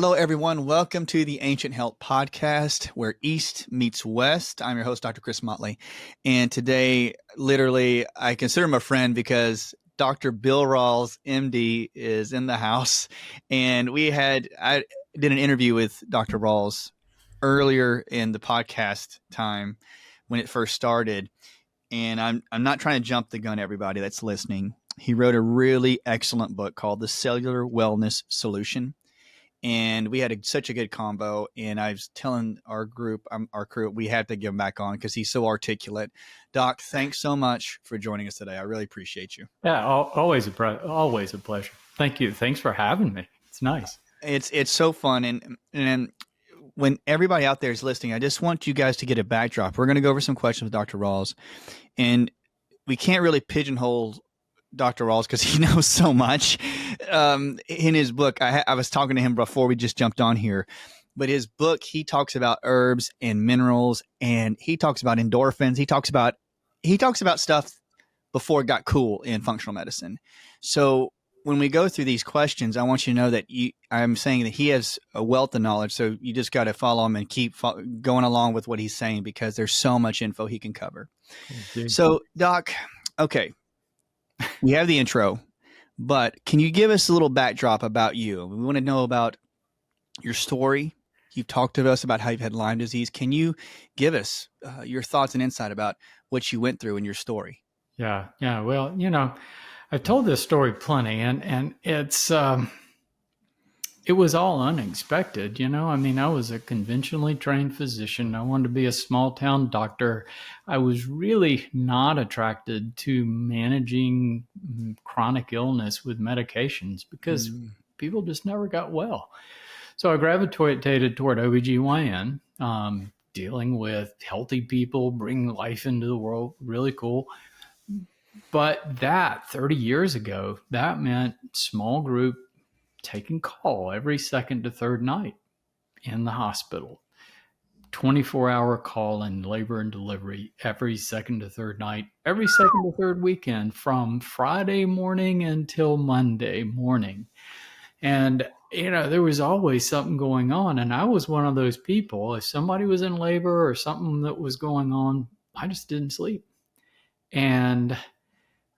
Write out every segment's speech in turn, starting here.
Hello, everyone. Welcome to the Ancient Health Podcast, where East meets West. I'm your host, Dr. Chris Motley. And today, literally, I consider him a friend because Dr. Bill Rawls, MD, is in the house. And I did an interview with Dr. Rawls earlier in the podcast time when it first started. And I'm not trying to jump the gun, everybody that's listening. He wrote a really excellent book called The Cellular Wellness Solution. And we had such a good combo. And I was telling our crew, we had to get him back on because he's so articulate. Doc, thanks so much for joining us today. I really appreciate you. Yeah, always a pleasure. Thank you. Thanks for having me. It's nice. It's so fun. And when everybody out there is listening, I just want you guys to get a backdrop. We're going to go over some questions with Dr. Rawls. And we can't really pigeonhole Dr. Rawls because he knows so much. In his book, I was talking to him before we just jumped on here, but his book, he talks about herbs and minerals, and he talks about endorphins. He talks about stuff before it got cool in functional medicine. So when we go through these questions, I want you to know that I'm saying that he has a wealth of knowledge. So you just got to follow him and keep going along with what he's saying because there's so much info he can cover. Okay. So Doc, okay. We have the intro, but can you give us a little backdrop about you? We want to know about your story. You've talked to us about how you've had Lyme disease. Can you give us your thoughts and insight about what you went through in your story? Yeah. Well, I've told this story plenty, and it was all unexpected. I was a conventionally trained physician. I wanted to be a small town doctor. I was really not attracted to managing chronic illness with medications because people just never got well. So I gravitated toward OBGYN, dealing with healthy people, bringing life into the world, really cool. But that 30 years ago, that meant small group taking call every second to third night in the hospital, 24-hour call in labor and delivery every second to third night, every second to third weekend from Friday morning until Monday morning. And, there was always something going on. And I was one of those people, if somebody was in labor or something that was going on, I just didn't sleep. And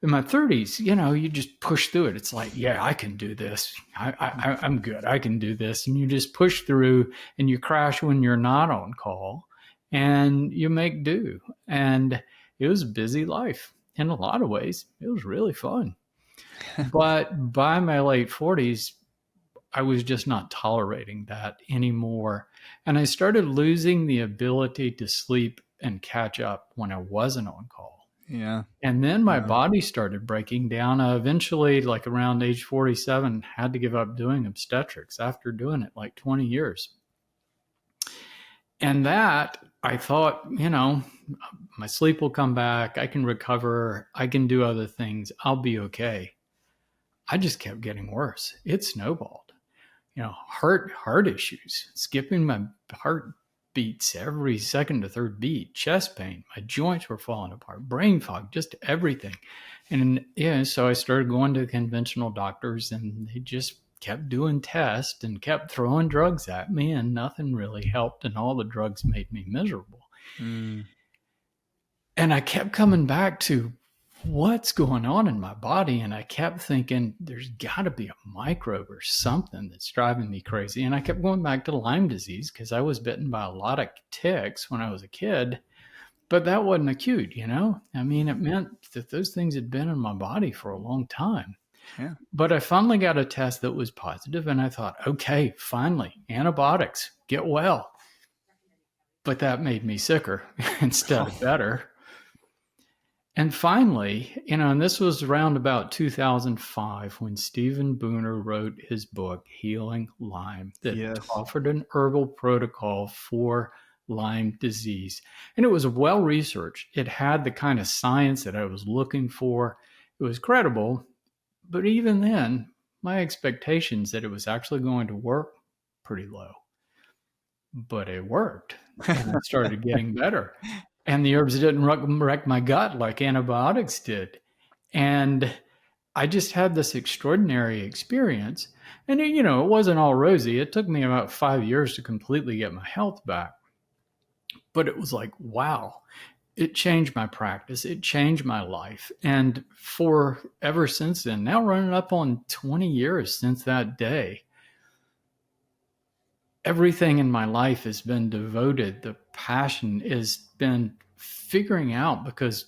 in my 30s, you just push through it. It's like, yeah, I can do this. I'm good. I can do this. And you just push through and you crash when you're not on call and you make do. And it was a busy life in a lot of ways. It was really fun. But by my late 40s, I was just not tolerating that anymore. And I started losing the ability to sleep and catch up when I wasn't on call. Yeah. And then my body started breaking down. I eventually, like around age 47, had to give up doing obstetrics after doing it like 20 years. And that, I thought, my sleep will come back. I can recover. I can do other things. I'll be okay. I just kept getting worse. It snowballed. Heart issues, skipping my heart beats every second to third beat, chest pain, my joints were falling apart, brain fog, just everything. And so I started going to conventional doctors and they just kept doing tests and kept throwing drugs at me and nothing really helped. And all the drugs made me miserable. And I kept coming back to what's going on in my body. And I kept thinking there's got to be a microbe or something that's driving me crazy. And I kept going back to Lyme disease because I was bitten by a lot of ticks when I was a kid, but that wasn't acute, it meant that those things had been in my body for a long time. Yeah. But I finally got a test that was positive and I thought, okay, finally, antibiotics, get well. But that made me sicker instead of better. And finally, and this was around about 2005 when Stephen Booner wrote his book, Healing Lyme, that offered an herbal protocol for Lyme disease. And it was well-researched. It had the kind of science that I was looking for. It was credible. But even then, my expectations that it was actually going to work, pretty low. But it worked. And I started getting better. And the herbs didn't wreck my gut like antibiotics did. And I just had this extraordinary experience. And, you know, it wasn't all rosy. It took me about 5 years to completely get my health back. But it was like, wow, it changed my practice. It changed my life. And for ever since then, now running up on 20 years since that day, everything in my life has been devoted. The passion has been figuring out, because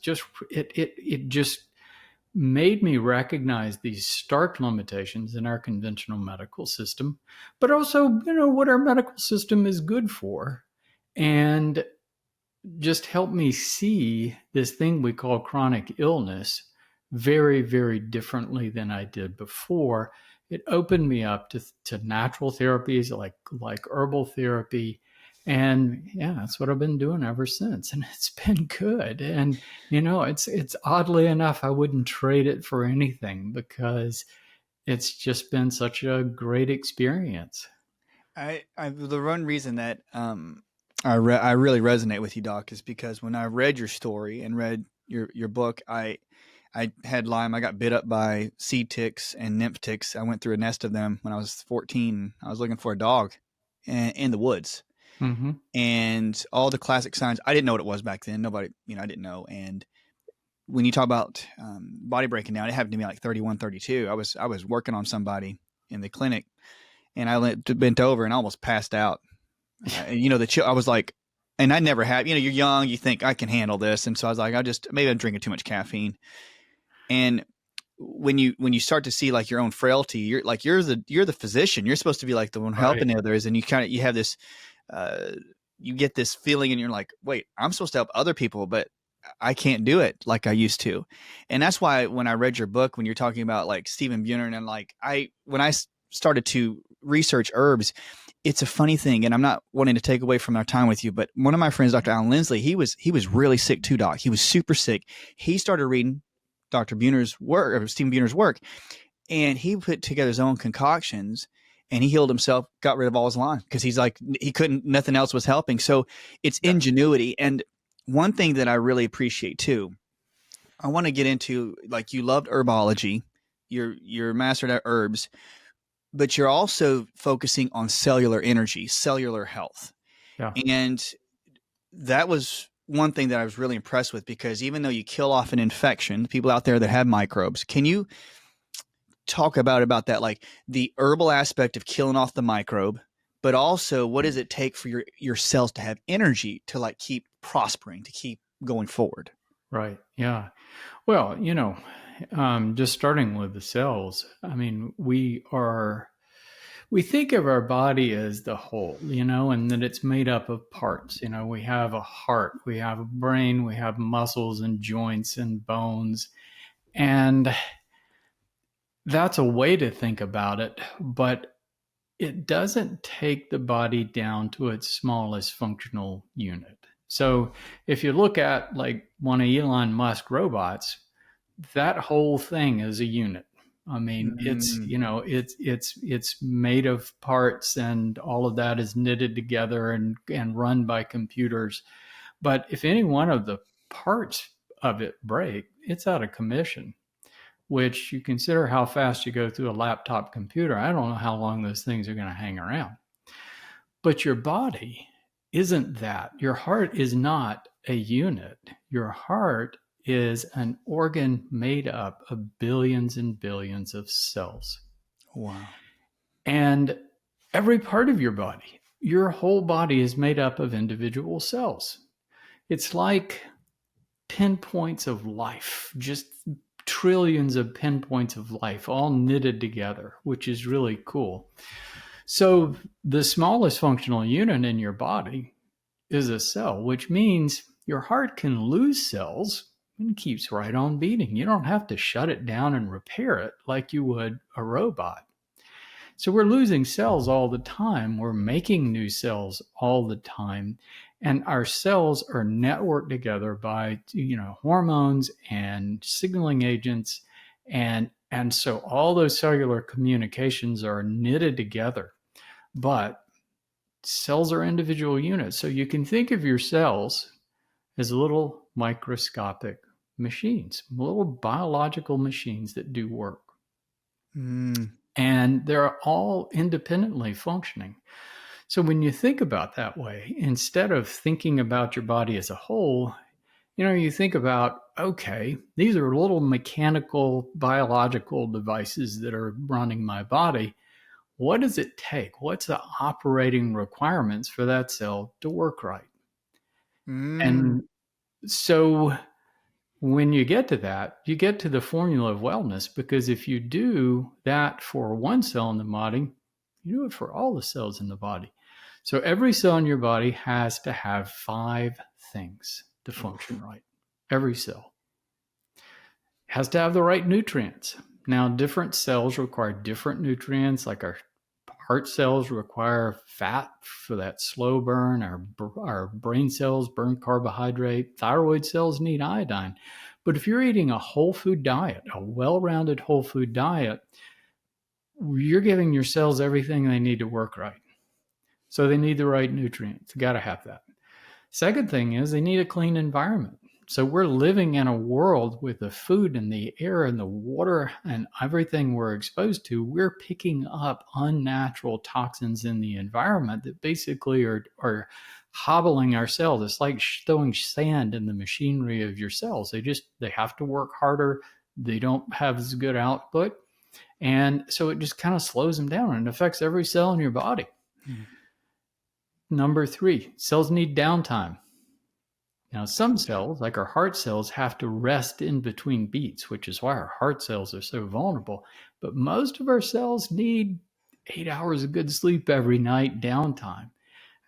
it just made me recognize these stark limitations in our conventional medical system, but also, you know, what our medical system is good for. And just helped me see this thing we call chronic illness very, very differently than I did before. It opened me up to natural therapies like herbal therapy. And yeah, that's what I've been doing ever since. And it's been good. And, you know, it's oddly enough, I wouldn't trade it for anything, because it's just been such a great experience. The one reason that I really resonate with you, Doc, is because when I read your story and read your book, I had Lyme. I got bit up by seed ticks and nymph ticks. I went through a nest of them when I was 14. I was looking for a dog in the woods, Mm-hmm. and all the classic signs. I didn't know what it was back then. Nobody, I didn't know. And when you talk about body breaking down, it happened to me like 31, 32. I was working on somebody in the clinic, and I bent over and almost passed out. You know, I was like, and I never had, you're young, you think I can handle this. And so I was like, maybe I'm drinking too much caffeine. And when you start to see like your own frailty, you're the physician. You're supposed to be like the one helping Right. others. And you have this, you get this feeling and you're like, wait, I'm supposed to help other people, but I can't do it like I used to. And that's why when I read your book, when you're talking about like Stephen Buhner, and like, when I started to research herbs, it's a funny thing, and I'm not wanting to take away from our time with you, but one of my friends, Dr. Alan Lindsley, he was really sick too, Doc. He was super sick. He started reading Dr. Buhner's work, or Stephen Buhner's work, and he put together his own concoctions, and he healed himself, got rid of all his Lyme, because he's like, he couldn't, nothing else was helping. So it's Yeah. ingenuity. And one thing that I really appreciate too, I want to get into, like, you loved herbology, you're mastered at herbs, but you're also focusing on cellular energy, cellular health. Yeah. And that was one thing that I was really impressed with, because even though you kill off an infection, people out there that have microbes, can you talk about that, like the herbal aspect of killing off the microbe, but also what does it take for your cells to have energy to like keep prospering, to keep going forward? Right. Yeah. Well, you know, just starting with the cells, I mean, we think of our body as the whole, you know, and that it's made up of parts. You know, we have a heart, we have a brain, we have muscles and joints and bones. And that's a way to think about it, but it doesn't take the body down to its smallest functional unit. So if you look at like one of Elon Musk robots, that whole thing is a unit. I mean, it's, Mm, you know, it's made of parts, and all of that is knitted together and run by computers. But if any one of the parts of it break, it's out of commission, which you consider how fast you go through a laptop computer. I don't know how long those things are going to hang around. But your body isn't that. Your heart is not a unit. Your heart is an organ made up of billions and billions of cells. wow. And every part of your whole body is made up of individual cells. It's like pinpoints of life, just trillions of pinpoints of life all knitted together, which is really cool. So, the smallest functional unit in your body is a cell, which means your heart can lose cells and it keeps right on beating. You don't have to shut it down and repair it like you would a robot. So we're losing cells all the time. We're making new cells all the time. And our cells are networked together by, you know, hormones and signaling agents. And so all those cellular communications are knitted together. But cells are individual units. So you can think of your cells as little microscopic machines, little biological machines that do work. Mm. and they're all independently functioning. So when you think about that way, instead of thinking about your body as a whole, you think about, okay, these are little mechanical, biological devices that are running my body. What does it take? What's the operating requirements for that cell to work right? Mm. And so when you get to that, you get to the formula of wellness, because if you do that for one cell in the body, you do it for all the cells in the body. So every cell in your body has to have 5 things to function Oof. right. Every cell has to have the right nutrients. Now, different cells require different nutrients, like our heart cells require fat for that slow burn. Our brain cells burn carbohydrate. Thyroid cells need iodine. But if you're eating a whole food diet, a well-rounded whole food diet, you're giving your cells everything they need to work right. So they need the right nutrients. You got to have that. Second thing is they need a clean environment. So we're living in a world with the food and the air and the water and everything we're exposed to. We're picking up unnatural toxins in the environment that basically are hobbling our cells. It's like throwing sand in the machinery of your cells. They have to work harder. They don't have as good output. And so it just kind of slows them down, and it affects every cell in your body. Mm. Number 3, cells need downtime. Now, some cells, like our heart cells, have to rest in between beats, which is why our heart cells are so vulnerable. But most of our cells need 8 hours of good sleep every night, downtime.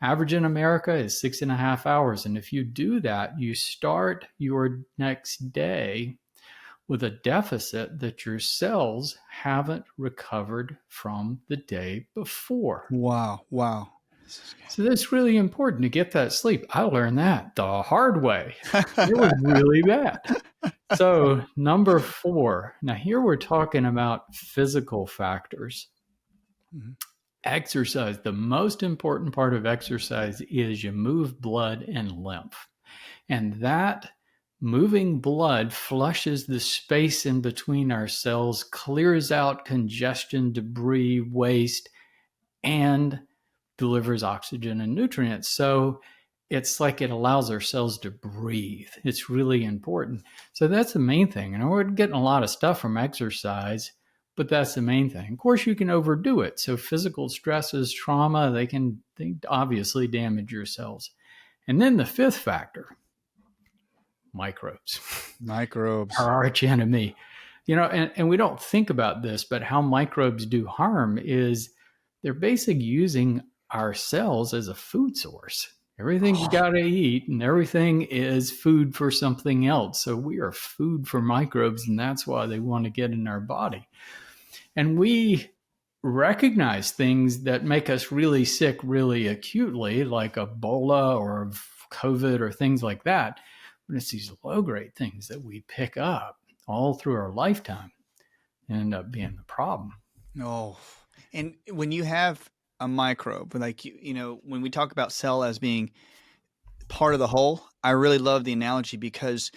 Average in America is 6.5 hours. And if you do that, you start your next day with a deficit that your cells haven't recovered from the day before. Wow. Wow. So that's really important to get that sleep. I learned that the hard way. It was Mm. really bad. So, number 4. Now, here we're talking about physical factors. Mhm. Exercise. The most important part of exercise is you move blood and lymph. And that moving blood flushes the space in between our cells, clears out congestion, debris, waste, and delivers oxygen and nutrients. So it's like it allows our cells to breathe. It's really important. So that's the main thing. And we're getting a lot of stuff from exercise, but that's the main thing. Of course, you can overdo it. So physical stresses, trauma, they obviously damage your cells. And then the 5th factor, microbes, Microbes. our arch enemy. And we don't think about this, but how microbes do harm is they're basically using our cells as a food source. Everything you got to eat, and everything is food for something else. So we are food for microbes, and that's why they want to get in our body. And we recognize things that make us really sick really acutely, like Ebola or COVID or things like that. But it's these low-grade things that we pick up all through our lifetime and end up being the problem. Oh, and when you have a microbe, like when we talk about cell as being part of the whole, I really love the analogy, because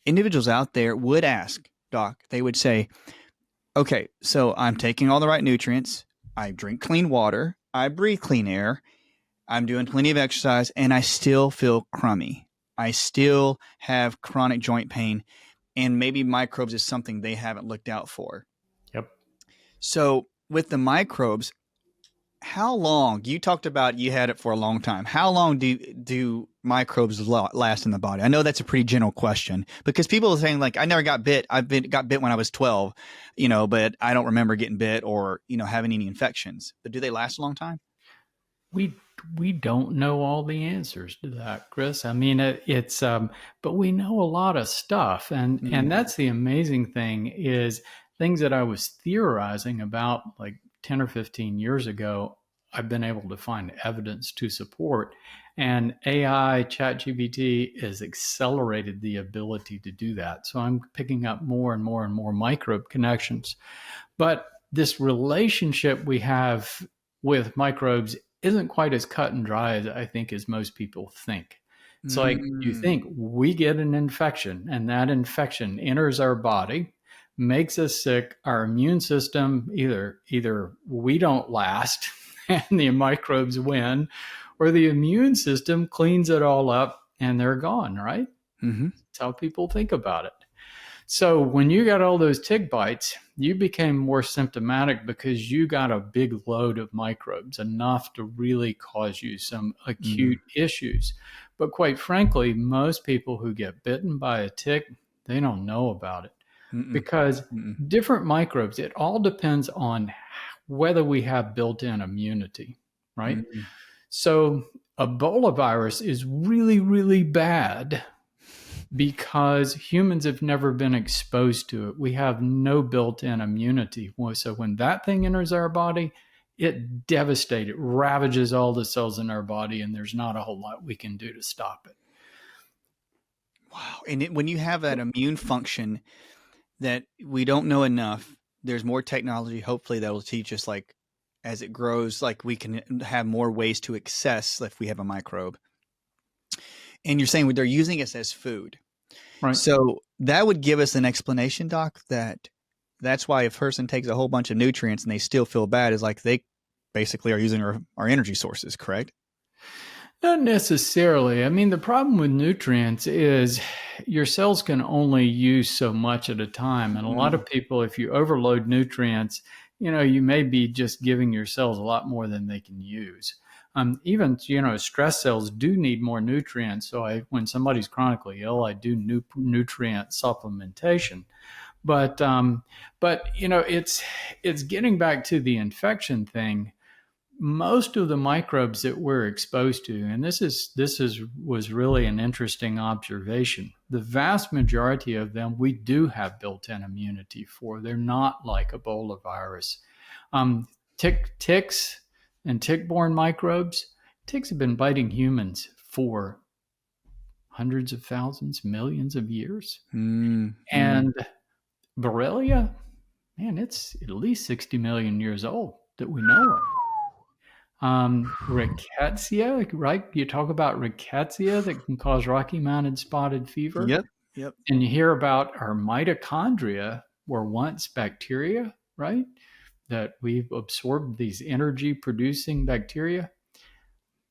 individuals out there would ask, Doc, they would say, okay, so I'm taking all the right nutrients, I drink clean water, I breathe clean air, I'm doing plenty of exercise, and I still feel crummy. I still have chronic joint pain, and maybe microbes is something they haven't looked out for. Yep. So with the microbes, how long, you talked about you had it for a long time. How long do microbes last in the body? I know that's a pretty general question, because people are saying, like, I never got bit. Got bit when I was 12, but I don't remember getting bit or, having any infections. But do they last a long time? We don't know all the answers to that, Chris. I mean, but we know a lot of stuff, and that's the amazing thing, is things that I was theorizing about like 10 or 15 years ago, I've been able to find evidence to support. And AI, ChatGPT, has accelerated the ability to do that. So I'm picking up more and more and more microbe connections. But this relationship we have with microbes isn't quite as cut and dry as I think as most people think. It's like you think we get an infection, and that infection enters our body. makes us sick. Our immune system, either we don't last and the microbes win, or the immune system cleans it all up and they're gone, right? Mm-hmm. That's how people think about it. So when you got all those tick bites, you became more symptomatic because you got a big load of microbes, enough to really cause you some acute issues. But quite frankly, most people who get bitten by a tick, they don't know about it Mm-mm. because Mm-mm. different microbes, it all depends on whether we have built-in immunity, right? Mm-mm. So Ebola virus is really, really bad because humans have never been exposed to it. We have no built-in immunity. So when that thing enters our body, it devastates, it ravages all the cells in our body, and there's not a whole lot we can do to stop it. Wow. And when you have that immune function that we don't know enough, there's more technology, hopefully, that will teach us, like, as it grows, like we can have more ways to access if we have a microbe. And you're saying they're using us as food. Right. So that would give us an explanation, Doc, that's why if a person takes a whole bunch of nutrients and they still feel bad, is like they basically are using our energy sources, correct? Not necessarily. I mean, the problem with nutrients is your cells can only use so much at a time. And a lot of people, if you overload nutrients, you may be just giving your cells a lot more than they can use. Even, stress cells do need more nutrients. So when somebody's chronically ill, I do nutrient supplementation. But it's getting back to the infection thing. Most of the microbes that we're exposed to, and this was really an interesting observation. The vast majority of them we do have built-in immunity for. They're not like Ebola virus. Ticks and tick-borne microbes. Ticks have been biting humans for hundreds of thousands, millions of years. And Borrelia, man, it's at least 60 million years old that we know of. Rickettsia, right? You talk about rickettsia that can cause Rocky Mountain spotted fever. Yep. And you hear about our mitochondria were once bacteria, right? That we've absorbed these energy producing bacteria.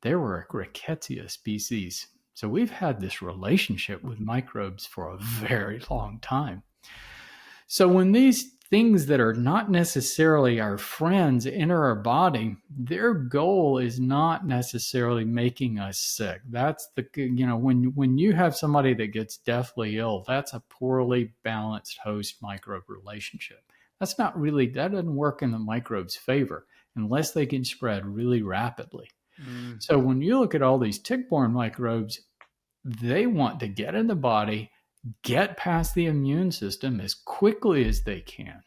They were a rickettsia species. So we've had this relationship with microbes for a very long time. So when these things that are not necessarily our friends enter our body, their goal is not necessarily making us sick. That's when you have somebody that gets deathly ill, that's a poorly balanced host microbe relationship. That doesn't work in the microbe's favor unless they can spread really rapidly. So when you look at all these tick-borne microbes, they want to get in the body, get past the immune system as quickly as they can,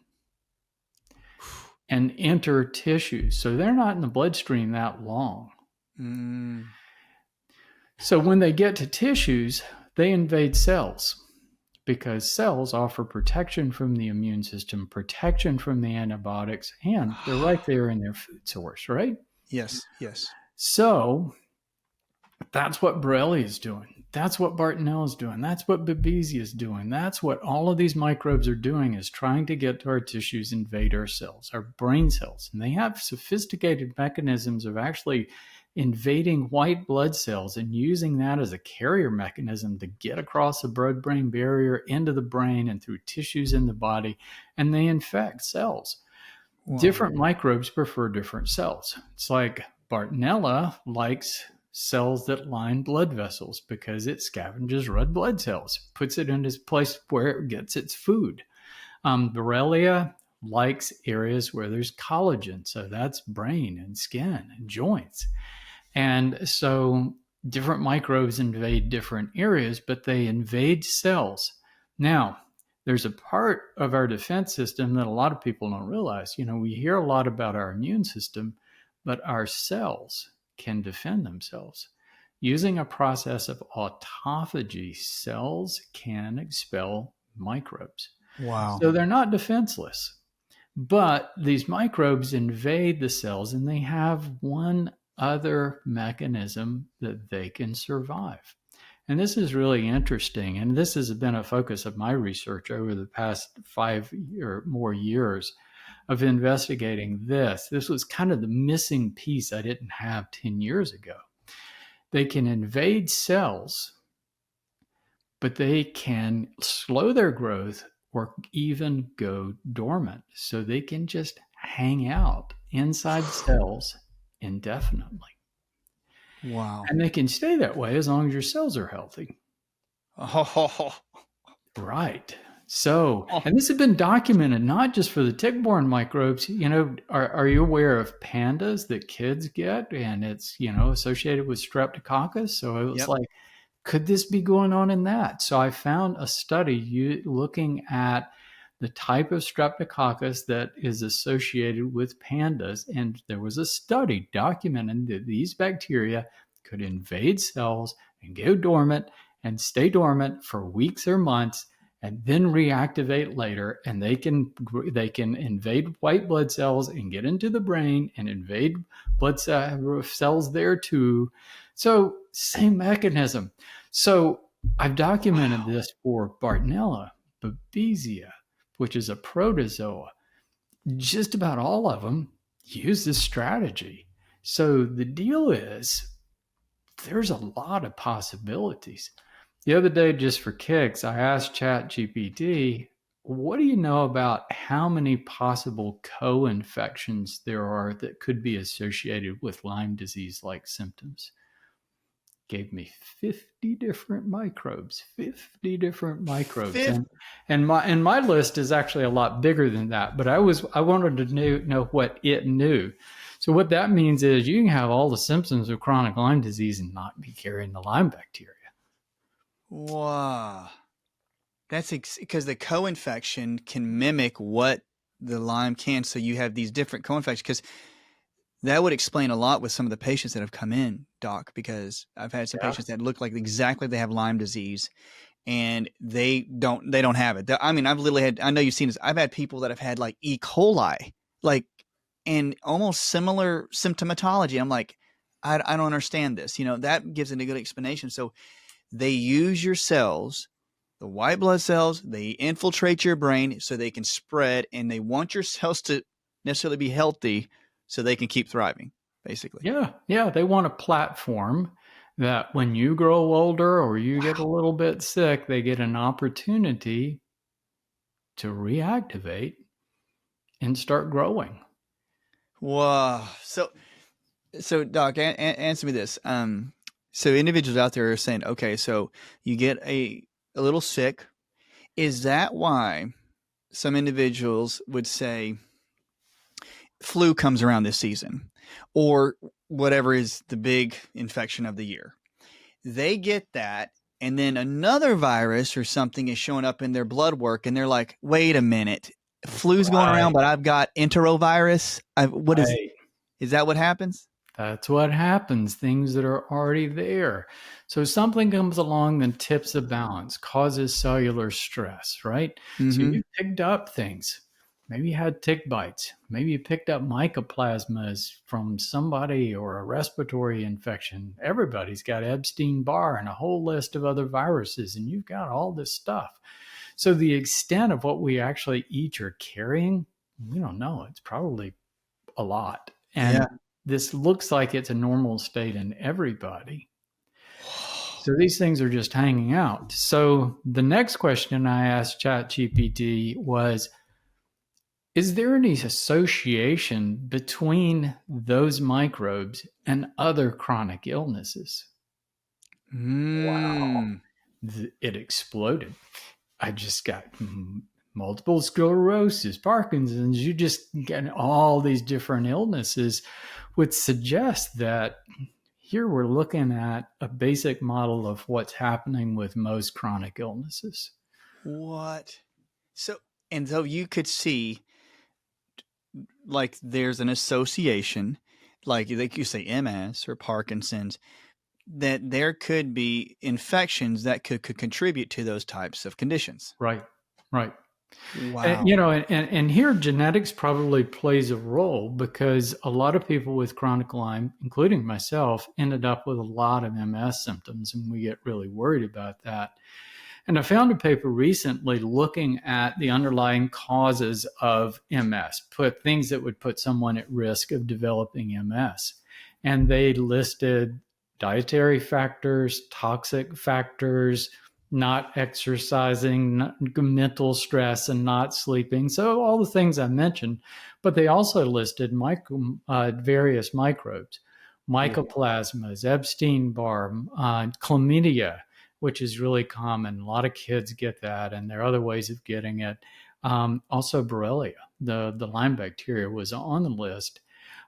and enter tissues. So they're not in the bloodstream that long. So when they get to tissues, they invade cells because cells offer protection from the immune system, protection from the antibiotics, and they're right there in their food source, right? Yes. So that's what Borrelia is doing. That's what Bartonella is doing. That's what Babesia is doing. That's what all of these microbes are doing, is trying to get to our tissues, invade our cells, our brain cells. And they have sophisticated mechanisms of actually invading white blood cells and using that as a carrier mechanism to get across the blood-brain barrier into the brain and through tissues in the body, and they infect cells. Wow. Different microbes prefer different cells. It's like Bartonella likes cells that line blood vessels because it scavenges red blood cells, puts it in this place where it gets its food. Borrelia likes areas where there's collagen, so that's brain and skin and joints. And so different microbes invade different areas, but they invade cells. Now, there's a part of our defense system that a lot of people don't realize. We hear a lot about our immune system, but our cells can defend themselves. Using a process of autophagy, cells can expel microbes. Wow. So they're not defenseless, but these microbes invade the cells and they have one other mechanism that they can survive. And this is really interesting. And this has been a focus of my research over the past 5 or more years of investigating this. This was kind of the missing piece I didn't have 10 years ago. They can invade cells, but they can slow their growth or even go dormant. So they can just hang out inside cells indefinitely. Wow. And they can stay that way as long as your cells are healthy. Oh, Right. So, and this has been documented not just for the tick-borne microbes. Are you aware of pandas that kids get, and it's associated with streptococcus? So it was yep. like, could this be going on in that? So I found a study looking at the type of streptococcus that is associated with pandas, and there was a study documenting that these bacteria could invade cells and go dormant and stay dormant for weeks or months and then reactivate later, and they can invade white blood cells and get into the brain and invade blood cells there too. So same mechanism. So I've documented this for Bartonella, Babesia, which is a protozoa. Just about all of them use this strategy. So the deal is there's a lot of possibilities. The other day, just for kicks, I asked ChatGPT, what do you know about how many possible co-infections there are that could be associated with Lyme disease-like symptoms? Gave me 50 different microbes, 50 different microbes. And my list is actually a lot bigger than that, but I wanted to know what it knew. So what that means is you can have all the symptoms of chronic Lyme disease and not be carrying the Lyme bacteria. Wow. That's because the co-infection can mimic what the Lyme can. So you have these different co-infections, because that would explain a lot with some of the patients that have come in, Doc, because I've had some patients that look like exactly they have Lyme disease and they don't have it. I mean, I've literally had, I know you've seen this. I've had people that have had like E. coli, like, and almost similar symptomatology. I'm like, I don't understand this. That gives it a good explanation. So they use your cells, the white blood cells, they infiltrate your brain so they can spread, and they want your cells to necessarily be healthy so they can keep thriving, basically. Yeah. They want a platform that when you grow older or you get a little bit sick, they get an opportunity to reactivate and start growing. Wow. So Doc, answer me this. So individuals out there are saying, okay, so you get a little sick. Is that why some individuals would say flu comes around this season, or whatever is the big infection of the year? They get that, and then another virus or something is showing up in their blood work, and they're like, wait a minute, flu's going around, but I've got enterovirus. Is that what happens? That's what happens, things that are already there. So something comes along and tips the balance, causes cellular stress, right? So you picked up things. Maybe you had tick bites. Maybe you picked up mycoplasmas from somebody or a respiratory infection. Everybody's got Epstein-Barr and a whole list of other viruses, and you've got all this stuff. So the extent of what we actually each are carrying, we don't know. It's probably a lot. And this looks like it's a normal state in everybody. So these things are just hanging out. So the next question I asked ChatGPT was, is there any association between those microbes and other chronic illnesses? Wow. It exploded. I just got multiple sclerosis, Parkinson's. You just get all these different illnesses, which suggests that here we're looking at a basic model of what's happening with most chronic illnesses. What? So you could see, like, there's an association, like you say MS or Parkinson's, that there could be infections that could contribute to those types of conditions. Right. Wow. And here genetics probably plays a role because a lot of people with chronic Lyme, including myself, ended up with a lot of MS symptoms, and we get really worried about that. And I found a paper recently looking at the underlying causes of MS, put things that would put someone at risk of developing MS. And they listed dietary factors, toxic factors, not exercising, mental stress, and not sleeping. So all the things I mentioned, but they also listed various microbes, mycoplasmas, Epstein-Barr, chlamydia, which is really common. A lot of kids get that, and there are other ways of getting it. Also, Borrelia, the Lyme bacteria, was on the list.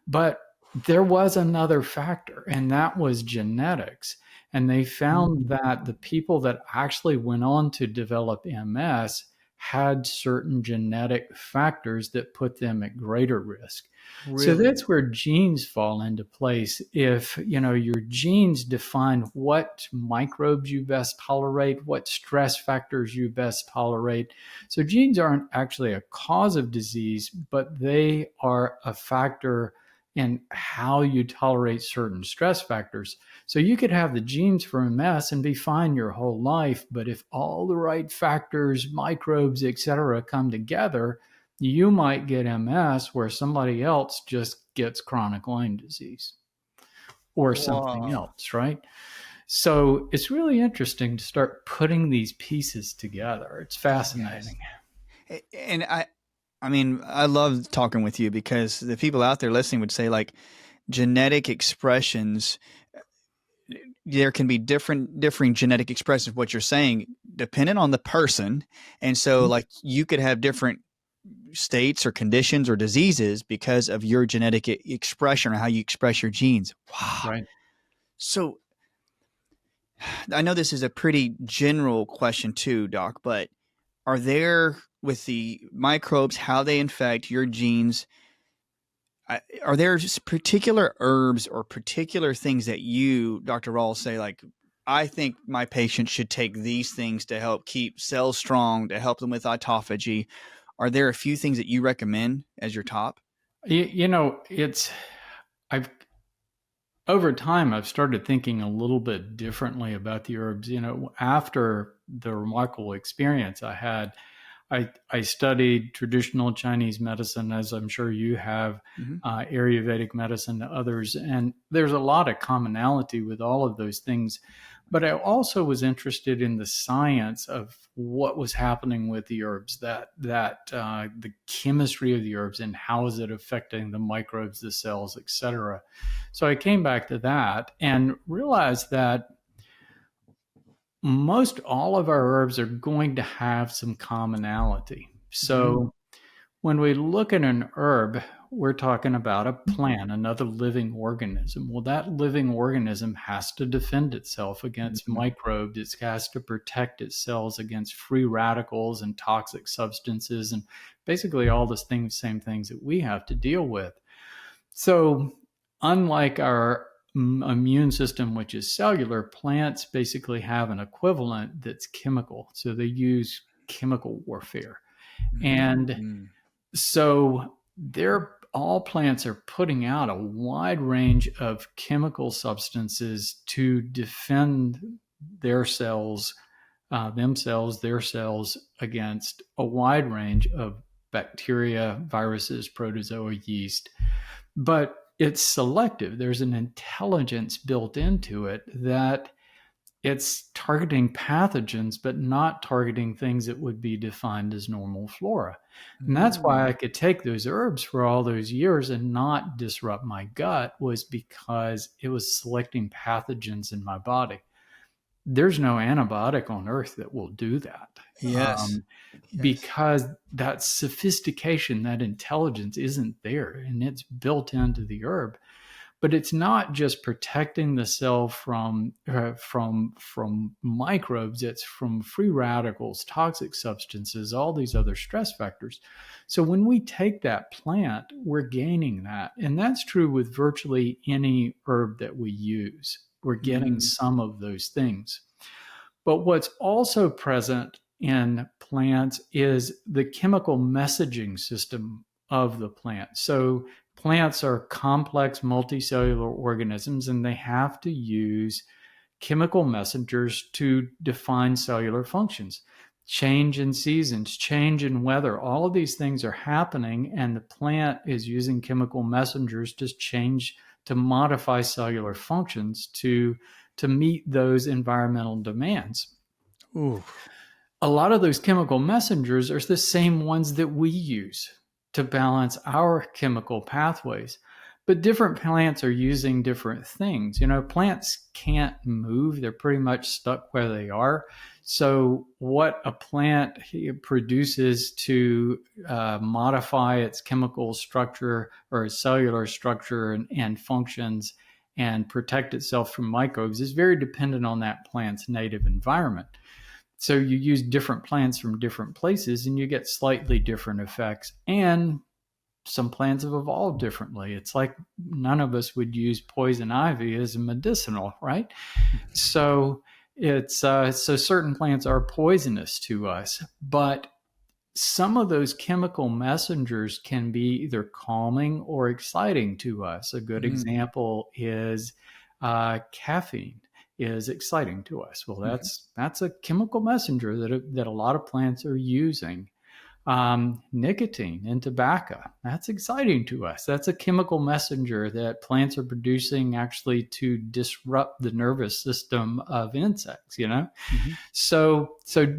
But there was another factor, and that was genetics. And they found that the people that actually went on to develop MS had certain genetic factors that put them at greater risk. So Really? that's where genes fall into place. If your genes define what microbes you best tolerate, what stress factors you best tolerate. So genes aren't actually a cause of disease, but they are a factor in how you tolerate certain stress factors. So you could have the genes for MS and be fine your whole life, but if all the right factors, microbes, etc., come together, you might get MS where somebody else just gets chronic Lyme disease or something Wow. else, right? So it's really interesting to start putting these pieces together. It's Yes. fascinating. And I mean, I love talking with you because the people out there listening would say like genetic expressions, there can be differing genetic expressions of what you're saying depending on the person. And so like you could have different states or conditions or diseases because of your genetic expression or how you express your genes. Wow. Right. So I know this is a pretty general question too, Doc, but are there with the microbes, how they infect your genes, are there just particular herbs or particular things that you, Dr. Rawls, say like, I think my patient should take these things to help keep cells strong, to help them with autophagy? Are there a few things that you recommend as your top? It's I've over time I've started thinking a little bit differently about the herbs. After the remarkable experience I had, I studied traditional Chinese medicine, as I'm sure you have, Mm-hmm. Ayurvedic medicine, others, and there's a lot of commonality with all of those things. But I also was interested in the science of what was happening with the herbs, the chemistry of the herbs, and how is it affecting the microbes, the cells, etc. So I came back to that and realized that most all of our herbs are going to have some commonality. Mm-hmm. So when we look at an herb, we're talking about a plant, another living organism. Well, that living organism has to defend itself against Mm-hmm. microbes. It has to protect its cells against free radicals and toxic substances and basically all the same things that we have to deal with. So, unlike our immune system, which is cellular, plants basically have an equivalent that's chemical. So, they use chemical warfare. And Mm-hmm. so, all plants are putting out a wide range of chemical substances to defend their cells, themselves, their cells against a wide range of bacteria, viruses, protozoa, yeast, but it's selective. There's an intelligence built into it that it's targeting pathogens, but not targeting things that would be defined as normal flora. And that's why I could take those herbs for all those years and not disrupt my gut, was because it was selecting pathogens in my body. There's no antibiotic on earth that will do that. Yes. Yes. Because that sophistication, that intelligence isn't there, and it's built into the herb. But it's not just protecting the cell from microbes; it's from free radicals, toxic substances, all these other stress factors. So when we take that plant, we're gaining that, and that's true with virtually any herb that we use. We're getting Mm-hmm. some of those things. But what's also present in plants is the chemical messaging system of the plant. So plants are complex multicellular organisms, and they have to use chemical messengers to define cellular functions. Change in seasons, change in weather, all of these things are happening, and the plant is using chemical messengers to change, to modify cellular functions to meet those environmental demands. Ooh. A lot of those chemical messengers are the same ones that we use to balance our chemical pathways. But different plants are using different things. Plants can't move, they're pretty much stuck where they are. So, what a plant produces to modify its chemical structure or its cellular structure and functions and protect itself from microbes is very dependent on that plant's native environment. So you use different plants from different places and you get slightly different effects. And some plants have evolved differently. It's like none of us would use poison ivy as a medicinal, right? So so certain plants are poisonous to us, but some of those chemical messengers can be either calming or exciting to us. A good example is caffeine is exciting to us. Well, that's a chemical messenger that a lot of plants are using. Nicotine in tobacco, that's exciting to us. That's a chemical messenger that plants are producing actually to disrupt the nervous system of insects, So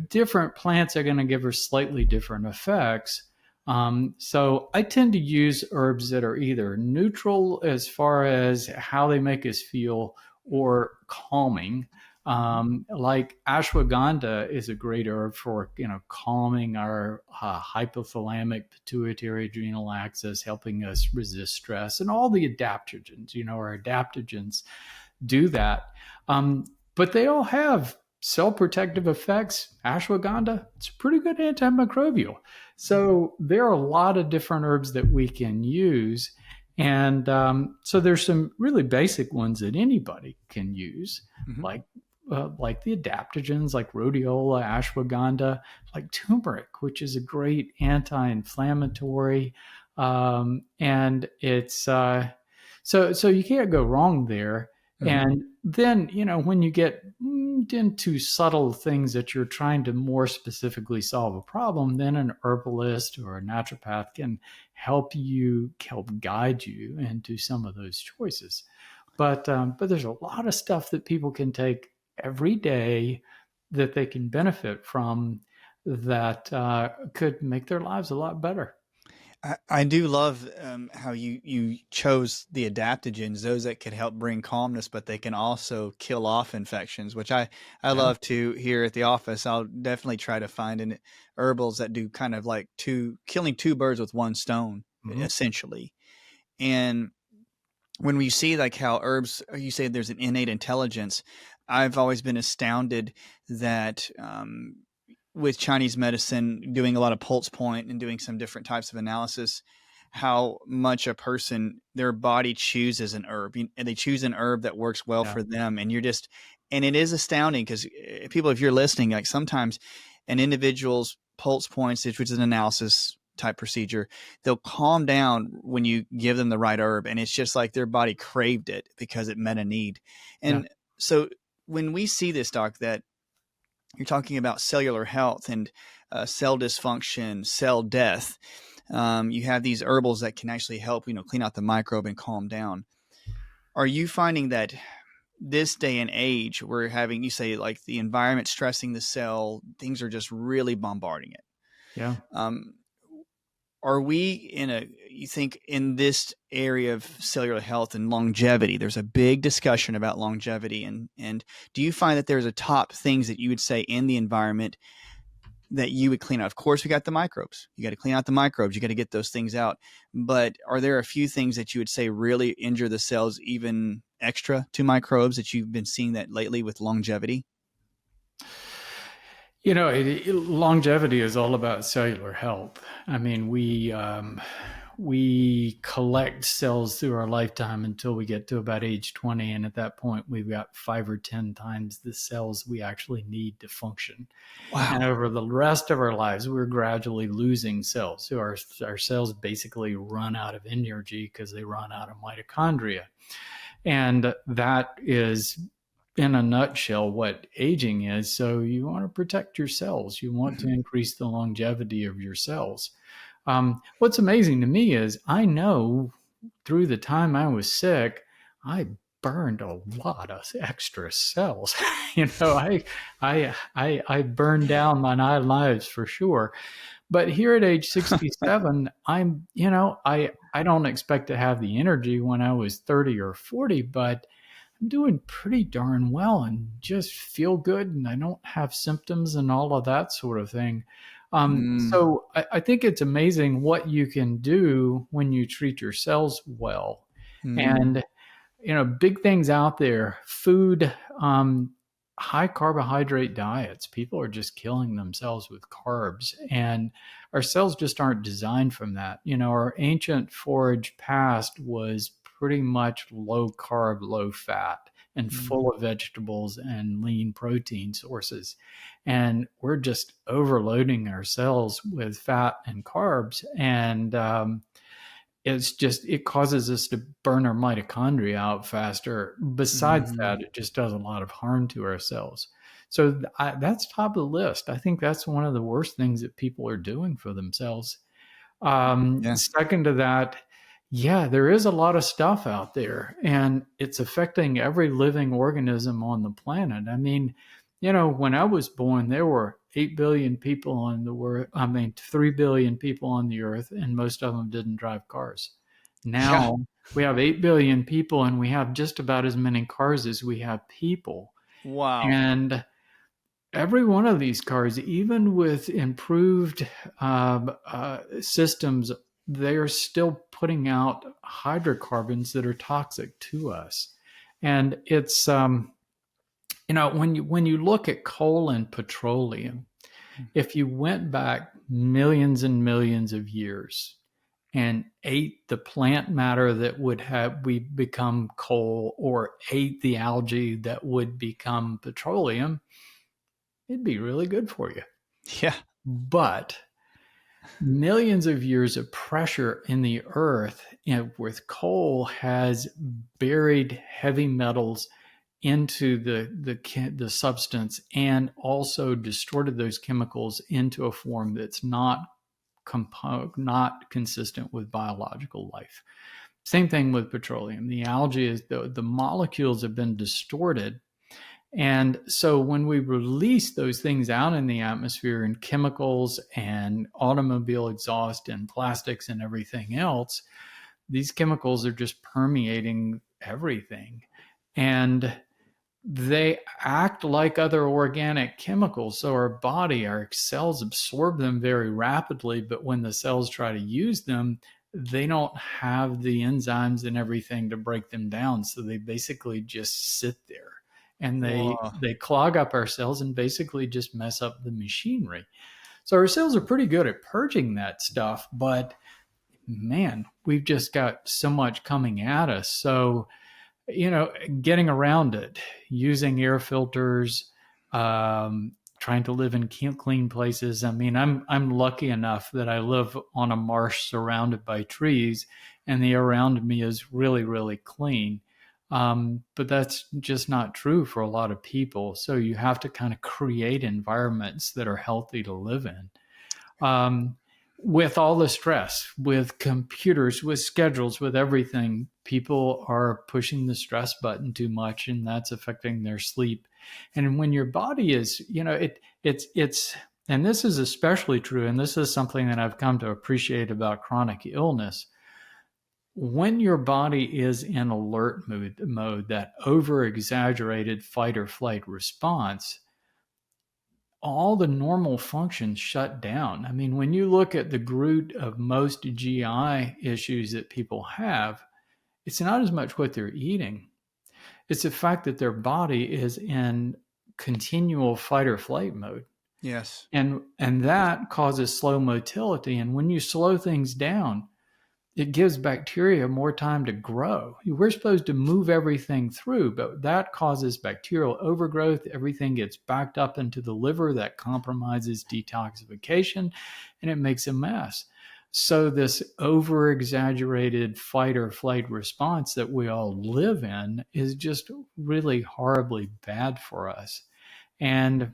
different plants are going to give us slightly different effects. So I tend to use herbs that are either neutral as far as how they make us feel or calming. Like ashwagandha is a great herb for calming our hypothalamic pituitary adrenal axis, helping us resist stress, and all the adaptogens. Our adaptogens do that, but they all have cell protective effects. Ashwagandha, it's a pretty good antimicrobial. So there are a lot of different herbs that we can use. And so there's some really basic ones that anybody can use, like the adaptogens, like rhodiola, ashwagandha, like turmeric, which is a great anti-inflammatory, and it's so you can't go wrong there. And then when you get into subtle things that you're trying to more specifically solve a problem, then an herbalist or a naturopath can help guide you into some of those choices. But there's a lot of stuff that people can take every day that they can benefit from that could make their lives a lot better. I do love how you chose the adaptogens, those that could help bring calmness, but they can also kill off infections, which I love to here at the office. I'll definitely try to find herbals that do kind of like killing two birds with one stone, essentially. And when we see like how herbs, you say there's an innate intelligence, I've always been astounded that with Chinese medicine, doing a lot of pulse point and doing some different types of analysis, how much a person, their body chooses an herb, and they choose an herb that works well for them. And and it is astounding because people, if you're listening, like sometimes an individual's pulse points, which is an analysis type procedure, they'll calm down when you give them the right herb. And it's just like their body craved it because it met a need. And so when we see this, Doc, that you're talking about cellular health and cell dysfunction, cell death, you have these herbals that can actually help, clean out the microbe and calm down. Are you finding that this day and age, we're having, you say, like the environment stressing the cell, things are just really bombarding it? Yeah. Are we you think in this area of cellular health and longevity, there's a big discussion about longevity, and do you find that there's a top things that you would say in the environment that you would clean out? Of course, we got the microbes. You got to clean out the microbes. You got to get those things out. But are there a few things that you would say really injure the cells even extra to microbes that you've been seeing that lately with longevity? Longevity is all about cellular health. I mean, we collect cells through our lifetime until we get to about age 20. And at that point, we've got 5 or 10 times the cells we actually need to function. And Wow. over the rest of our lives, we're gradually losing cells. So our cells basically run out of energy because they run out of mitochondria. And that is, in a nutshell, what aging is. So you want to protect your cells. You want to increase the longevity of your cells. What's amazing to me is I know through the time I was sick, I burned a lot of extra cells. I burned down my lives for sure. But here at age 67, I don't expect to have the energy when I was 30 or 40, but I'm doing pretty darn well and just feel good, and I don't have symptoms and all of that sort of thing. So I think it's amazing what you can do when you treat your cells well. And, big things out there, food, high carbohydrate diets. People are just killing themselves with carbs, and our cells just aren't designed from that. Our ancient forage past was pretty much low carb, low fat, and full of vegetables and lean protein sources. And we're just overloading our cells with fat and carbs. And it causes us to burn our mitochondria out faster. Besides that, it just does a lot of harm to our cells. So that's top of the list. I think that's one of the worst things that people are doing for themselves. Second to that, there is a lot of stuff out there, and it's affecting every living organism on the planet. I mean, when I was born, there were 8 billion people on the world. 3 billion people on the earth, and most of them didn't drive cars. Now we have 8 billion people, and we have just about as many cars as we have people. Wow. And every one of these cars, even with improved systems, they are still putting out hydrocarbons that are toxic to us. And it's, when you look at coal and petroleum, if you went back millions and millions of years and ate the plant matter that would have we become coal, or ate the algae that would become petroleum, it'd be really good for you. Yeah. But millions of years of pressure in the earth with coal has buried heavy metals into the substance, and also distorted those chemicals into a form that's not consistent with biological life. Same thing with petroleum. The algae is the molecules have been distorted. And so when we release those things out in the atmosphere, and chemicals and automobile exhaust and plastics and everything else, these chemicals are just permeating everything. And they act like other organic chemicals. So our cells absorb them very rapidly, but when the cells try to use them, they don't have the enzymes and everything to break them down. So they basically just sit there. And they clog up our cells and basically just mess up the machinery. So our cells are pretty good at purging that stuff, but man, we've just got so much coming at us. So, getting around it, using air filters, trying to live in clean places. I mean, I'm lucky enough that I live on a marsh surrounded by trees, and the air around me is really, really clean. But that's just not true for a lot of people. So you have to kind of create environments that are healthy to live in. With all the stress, with computers, with schedules, with everything, people are pushing the stress button too much, and that's affecting their sleep. And when your body is, it's, and this is especially true, and this is something that I've come to appreciate about chronic illness. When your body is in alert mode, that over-exaggerated fight or flight response, all the normal functions shut down. I mean, when you look at the root of most GI issues that people have, it's not as much what they're eating. It's the fact that their body is in continual fight or flight mode. Yes. And that causes slow motility. And when you slow things down, it gives bacteria more time to grow. We're supposed to move everything through, but that causes bacterial overgrowth. Everything gets backed up into the liver. That compromises detoxification, and it makes a mess. So this over exaggerated fight or flight response that we all live in is just really horribly bad for us. And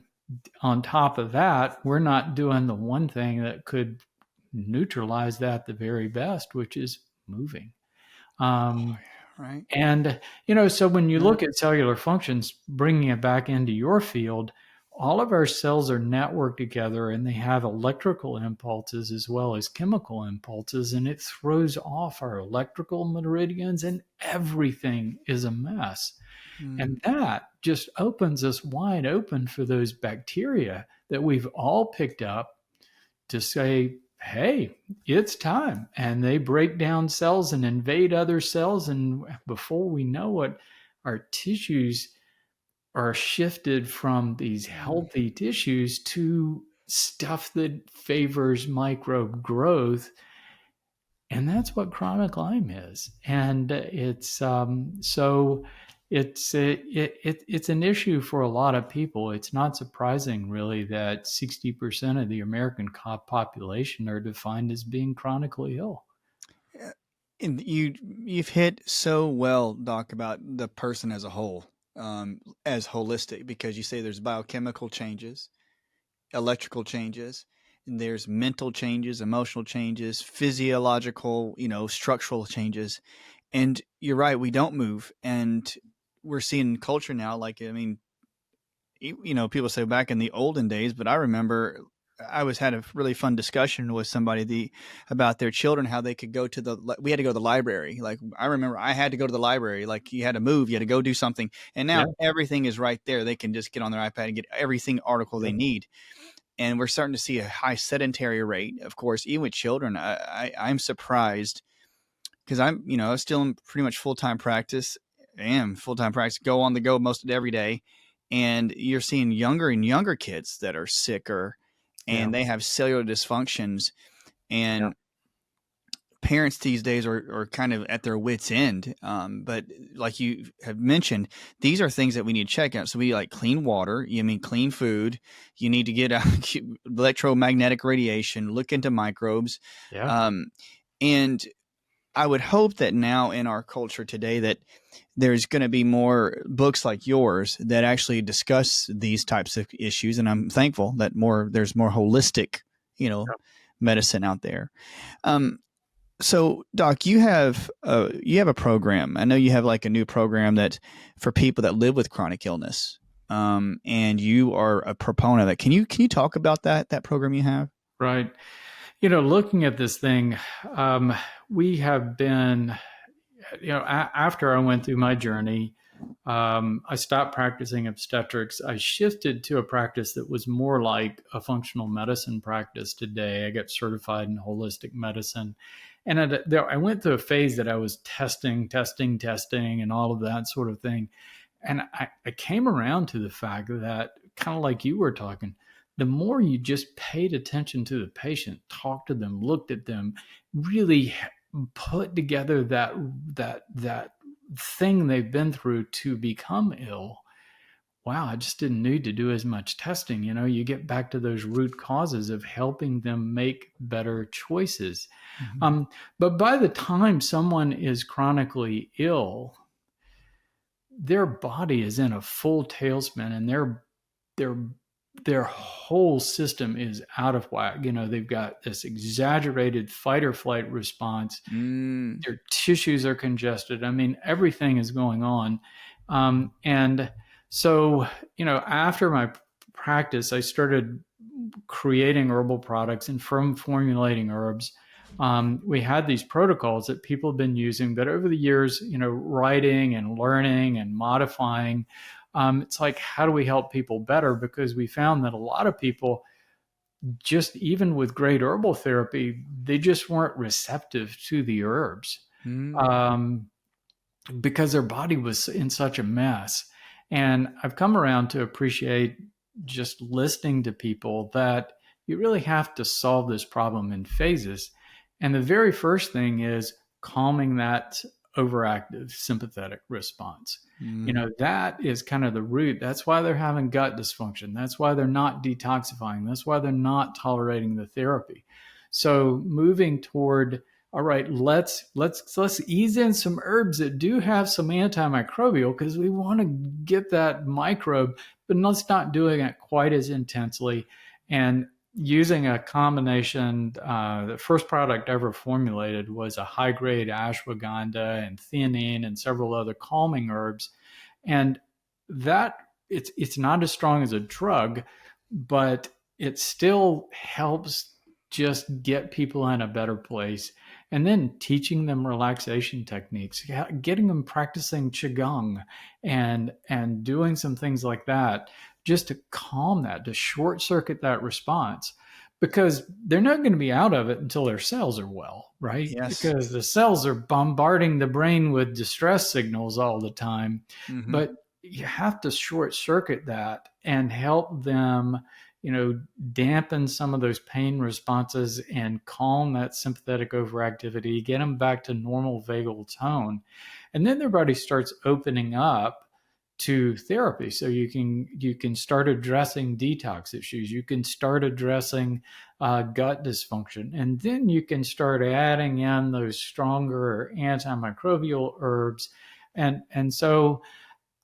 on top of that, we're not doing the one thing that could neutralize that the very best, which is moving. Um, Right. and, so when you Yeah. look at cellular functions, bringing it back into your field, all of our cells are networked together and they have electrical impulses as well as chemical impulses, and it throws off our electrical meridians and everything is a mess. And that just opens us wide open for those bacteria that we've all picked up to say, hey, it's time. And they break down cells and invade other cells. And before we know it, our tissues are shifted from these healthy tissues to stuff that favors microbe growth. And that's what chronic Lyme is. And it's an issue for a lot of people. It's not surprising, really, that 60% of the American population are defined as being chronically ill. And you've hit so well, Doc, about the person as a whole, as holistic, because you say there's biochemical changes, electrical changes, and there's mental changes, emotional changes, physiological, structural changes. And you're right, we don't move. And we're seeing culture now, like, I mean, people say back in the olden days, but I remember had a really fun discussion with somebody about their children, how they could go to we had to go to the library. Like, I remember I had to go to the library, like you had to move, you had to go do something. And now Yeah. everything is right there. They can just get on their iPad and get everything article they need. And we're starting to see a high sedentary rate, of course, even with children. I'm surprised because I'm still in pretty much full-time practice. Go on the go most of every day. And you're seeing younger and younger kids that are sicker and they have cellular dysfunctions. And parents these days are kind of at their wits' end. But like you have mentioned, these are things that we need to check out. So we like clean water, clean food. You need to get electromagnetic radiation, look into microbes. Yeah. And I would hope that now in our culture today that there's going to be more books like yours that actually discuss these types of issues. And I'm thankful that there's more holistic, medicine out there. So Doc, you have a program. I know you have like a new program that for people that live with chronic illness. And you are a proponent of that. Can you talk about that program you have? Right. Looking at this thing, we have been, after I went through my journey, I stopped practicing obstetrics. I shifted to a practice that was more like a functional medicine practice today. I got certified in holistic medicine. And I went through a phase that I was testing, and all of that sort of thing. And I came around to the fact that, kind of like you were talking, the more you just paid attention to the patient, talked to them, looked at them, really put together that thing they've been through to become ill. Wow, I just didn't need to do as much testing. You get back to those root causes of helping them make better choices. Mm-hmm. But by the time someone is chronically ill, their body is in a full tailspin, and their whole system is out of whack. They've got this exaggerated fight or flight response. Their tissues are congested. I mean, everything is going on. And so, after my practice, I started creating herbal products, and from formulating herbs, we had these protocols that people have been using, but over the years, writing and learning and modifying, it's like, how do we help people better? Because we found that a lot of people, just even with great herbal therapy, they just weren't receptive to the herbs because their body was in such a mess. And I've come around to appreciate just listening to people that you really have to solve this problem in phases. And the very first thing is calming that overactive sympathetic response. Mm. That is kind of the root. That's why they're having gut dysfunction. That's why they're not detoxifying. That's why they're not tolerating the therapy. So moving toward, all right, let's ease in some herbs that do have some antimicrobial, because we want to get that microbe, but let's not doing it quite as intensely. And using a combination, the first product ever formulated was a high grade ashwagandha and theanine and several other calming herbs. And that it's not as strong as a drug, but it still helps just get people in a better place. And then teaching them relaxation techniques, getting them practicing qigong and doing some things like that, just to calm that, to short circuit that response, because they're not going to be out of it until their cells are well, right? Yes. Because the cells are bombarding the brain with distress signals all the time. Mm-hmm. But you have to short circuit that and help them, dampen some of those pain responses and calm that sympathetic overactivity, get them back to normal vagal tone. And then their body starts opening up to therapy. So you can start addressing detox issues. You can start addressing gut dysfunction, and then you can start adding in those stronger antimicrobial herbs. And so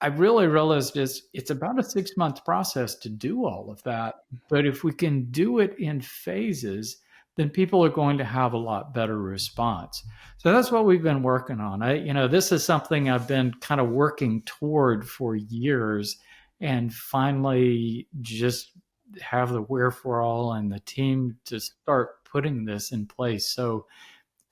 I really realized it's about a 6 month process to do all of that. But if we can do it in phases, then people are going to have a lot better response. So that's what we've been working on. This is something I've been kind of working toward for years, and finally just have the wherewithal and the team to start putting this in place. So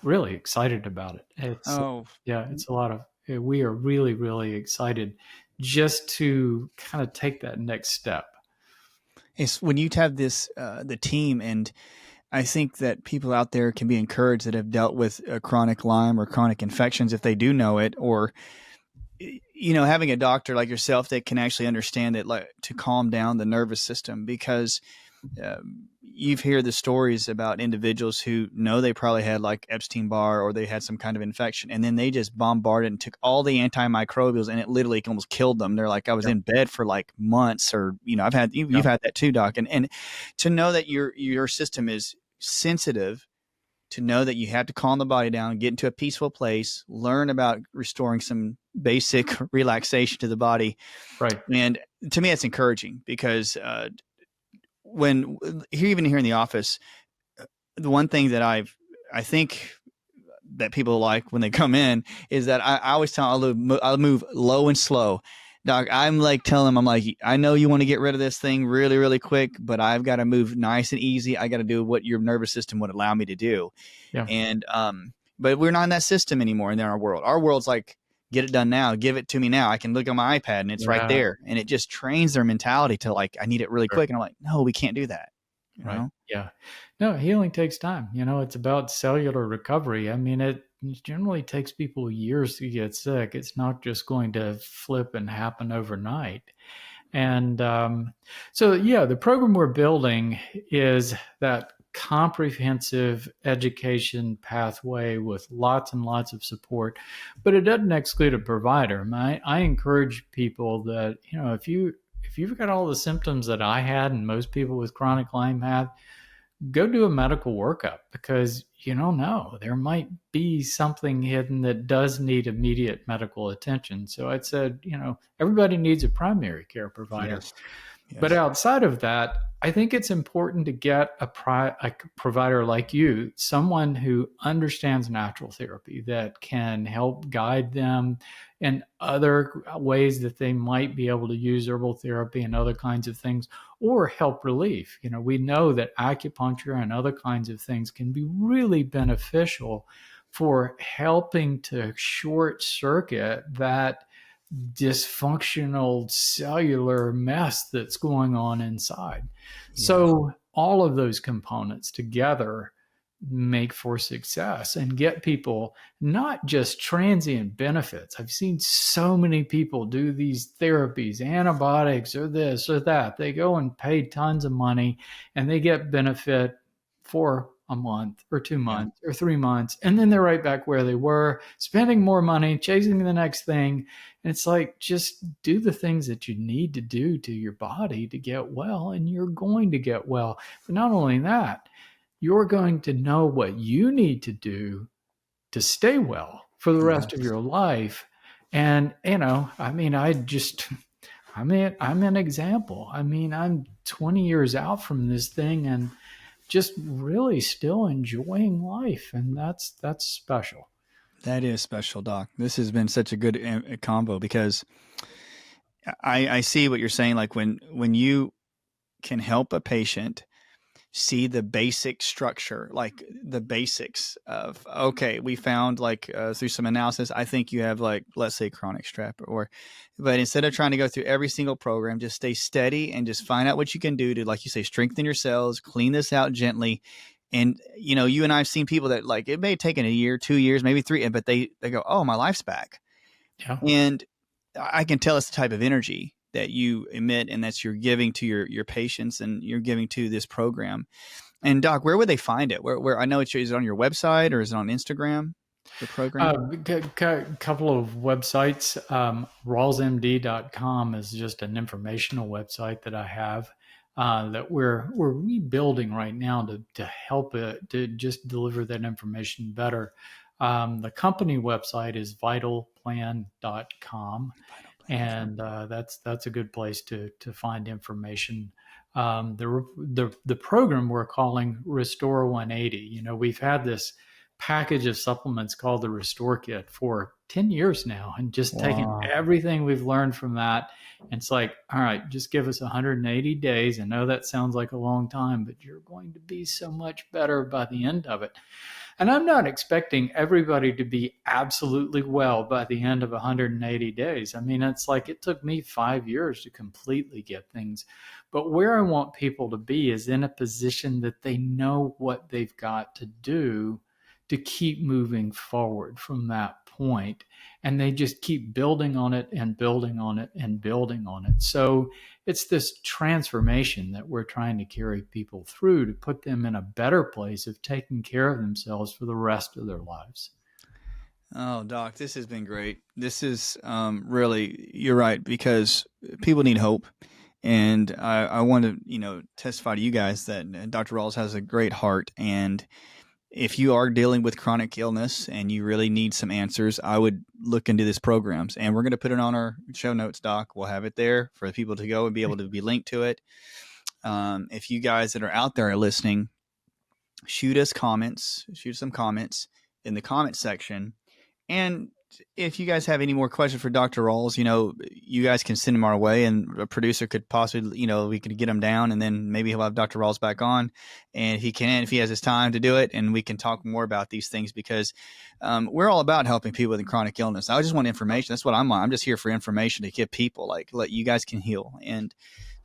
really excited about it. Oh, It's a lot of, we are really, really excited just to kind of take that next step. it's when you have this, the team, and I think that people out there can be encouraged that have dealt with chronic Lyme or chronic infections, if they do know it, or having a doctor like yourself that can actually understand it, like to calm down the nervous system, because you've heard the stories about individuals who know they probably had like Epstein-Barr or they had some kind of infection, and then they just bombarded and took all the antimicrobials, and it literally almost killed them. They're like, I was in bed for like months, or I've had you've had that too, Doc, and to know that your system is sensitive, to know that you have to calm the body down, get into a peaceful place, learn about restoring some basic relaxation to the body. Right. And to me, it's encouraging, because when even here in the office, the one thing that I think that people like when they come in is that I always tell them I'll move low and slow. Doc, I'm like telling them, I'm like, I know you want to get rid of this thing really, really quick, but I've got to move nice and easy. I got to do what your nervous system would allow me to do. Yeah. And but we're not in that system anymore in our world. Our world's like, get it done now. Give it to me now. I can look on my iPad and it's right there. And it just trains their mentality to like, I need it really quick. And I'm like, no, we can't do that. Right. Yeah. No, healing takes time. It's about cellular recovery. I mean, it generally takes people years to get sick. It's not just going to flip and happen overnight. And the program we're building is that comprehensive education pathway with lots and lots of support, but it doesn't exclude a provider. I encourage people that, if you've got all the symptoms that I had and most people with chronic Lyme have, go do a medical workup, because you don't know, there might be something hidden that does need immediate medical attention. So I'd said, everybody needs a primary care provider. Yes. Yes. But outside of that, I think it's important to get a provider like you, someone who understands natural therapy, that can help guide them in other ways that they might be able to use herbal therapy and other kinds of things, or help relief. We know that acupuncture and other kinds of things can be really beneficial for helping to short circuit that dysfunctional cellular mess that's going on inside. Yes. So all of those components together make for success and get people not just transient benefits. I've seen so many people do these therapies, antibiotics or this or that. They go and pay tons of money and they get benefit for a month or 2 Yeah. months or 3 months, and then they're right back where they were, spending more money, chasing the next thing. And it's like, just do the things that you need to do to your body to get well, and you're going to get well. But not only that, you're going to know what you need to do to stay well for the rest of Yes. your life. And, I mean, I'm an example. I mean, I'm 20 years out from this thing and just really still enjoying life. And that's special. That is special, Doc. This has been such a good combo because I see what you're saying. Like when you can help a patient see the basic structure, like the basics of, okay, we found like through some analysis, I think you have like, let's say chronic strep but instead of trying to go through every single program, just stay steady and just find out what you can do to, like you say, strengthen your cells, clean this out gently. And, you and I have seen people that like, it may have taken a year, 2 years, maybe 3, but they go, oh, my life's back. Yeah. And I can tell it's the type of energy that you emit and that you're giving to your patients and you're giving to this program. And Doc, where would they find it? Where I know is it on your website or is it on Instagram, the program? Couple of websites. Rawlsmd.com is just an informational website that I have that we're rebuilding right now to help it to just deliver that information better. The company website is vitalplan.com, and that's a good place to find information. The program we're calling Restore 180. We've had this package of supplements called the Restore Kit for 10 years now, and just taking everything we've learned from that. And it's like, all right, just give us 180 days. I know that sounds like a long time, but you're going to be so much better by the end of it. And I'm not expecting everybody to be absolutely well by the end of 180 days. I mean, it's like it took me 5 years to completely get things. But where I want people to be is in a position that they know what they've got to do to keep moving forward from that point. And they just keep building on it and building on it and building on it. So it's this transformation that we're trying to carry people through to put them in a better place of taking care of themselves for the rest of their lives. Oh, Doc, this has been great. This is really, you're right, because people need hope. And I want to, testify to you guys that Dr. Rawls has a great heart. And if you are dealing with chronic illness and you really need some answers, I would look into these programs. And we're going to put it on our show notes, Doc. We'll have it there for people to go and be able to be linked to it. If you guys that are out there are listening, shoot some comments in the comment section. And if you guys have any more questions for Dr. Rawls, you guys can send them our way, and a producer could possibly, we could get them down, and then maybe he'll have Dr. Rawls back on, and if he has his time to do it, and we can talk more about these things, because we're all about helping people with chronic illness. I just want information. That's what I'm on. I'm just here for information to give people, like, let you guys can heal. And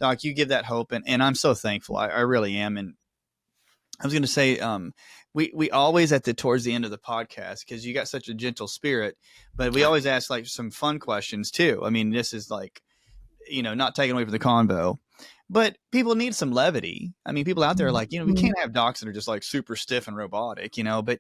Doc, you give that hope, and I'm so thankful. I really am. And I was going to say, we always towards the end of the podcast, because you got such a gentle spirit, but we always ask like some fun questions too. I mean, this is like, not taking away from the convo, but people need some levity. I mean, people out there are like, we can't have docs that are just like super stiff and robotic, but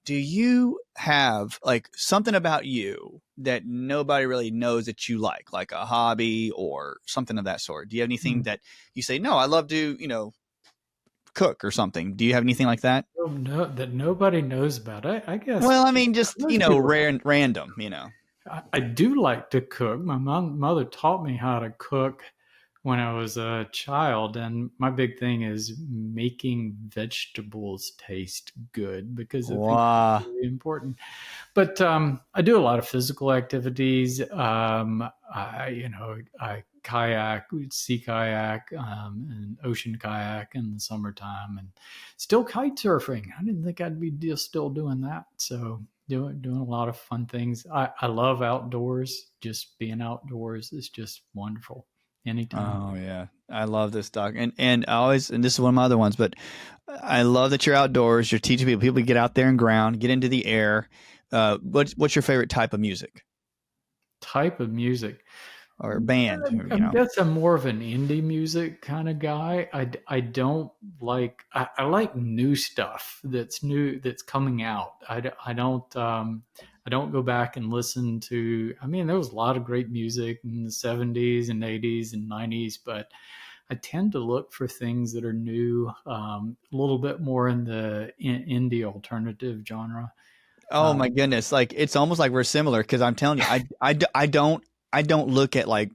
do you have like something about you that nobody really knows that you like a hobby or something of that sort? Do you have anything that you say, no, I love to, cook or something? Do you have anything like that? Oh, no, that nobody knows about. I guess. Well, I mean, just random. I do like to cook. My mother taught me how to cook when I was a child, and my big thing is making vegetables taste good, because I think it's really important. But I do a lot of physical activities. I kayak, sea kayak, and ocean kayak in the summertime, and still kite surfing. I didn't think I'd be still doing that. So doing a lot of fun things. I love outdoors. Just being outdoors is just wonderful. Anytime. Oh yeah, I love this, Doc, and I always, and this is one of my other ones, but I love that you're outdoors. You're teaching people to get out there and ground, get into the air. What's your favorite type of music? Type of music. or band? I guess I'm more of an indie music kind of guy. I don't like, I like new stuff that's new, that's coming out. I don't go back and listen to, I mean, there was a lot of great music in the 70s and 80s and 90s, but I tend to look for things that are new, a little bit more in the indie alternative genre. Oh my Um, goodness. Like it's almost like we're similar because I'm telling you, I don't look at like,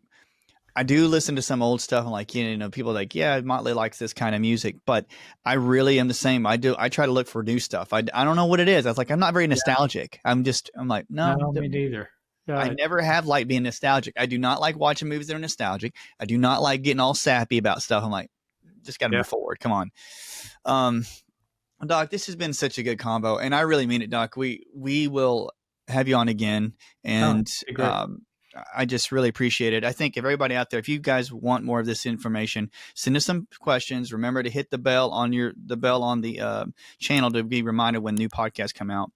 I do listen to some old stuff and like, people are like, yeah, Motley likes this kind of music, but I really am the same. I try to look for new stuff. I don't know what it is. I was like, I'm not very yeah, nostalgic. I'm like, no, no, me neither. I Yeah, never have liked being nostalgic. I do not like watching movies that are nostalgic. I do not like getting all sappy about stuff. I'm like, just got to yeah. move forward. Come on. Um, Doc, this has been such a good combo, and I really mean it, Doc. We will have you on again, Oh, and great. I just really appreciate it. I think if everybody out there, if you guys want more of this information, send us some questions. Remember to hit the bell on the channel to be reminded when new podcasts come out.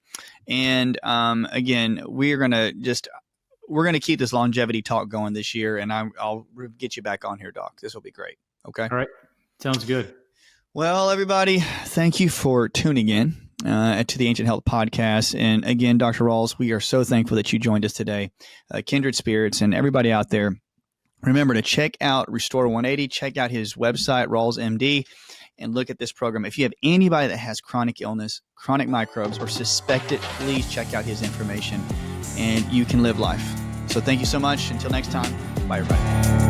And again, we're gonna keep this longevity talk going this year, and I'll get you back on here, Doc. This will be great. Okay. All right. Sounds good. Well, everybody, thank you for tuning in to the Ancient Health Podcast. And again, Dr. Rawls, we are so thankful that you joined us today. Kindred Spirits and everybody out there, remember to check out Restore 180, check out his website, Rawls MD, and look at this program. If you have anybody that has chronic illness, chronic microbes, or suspect it, please check out his information and you can live life. So thank you so much. Until next time, bye, everybody.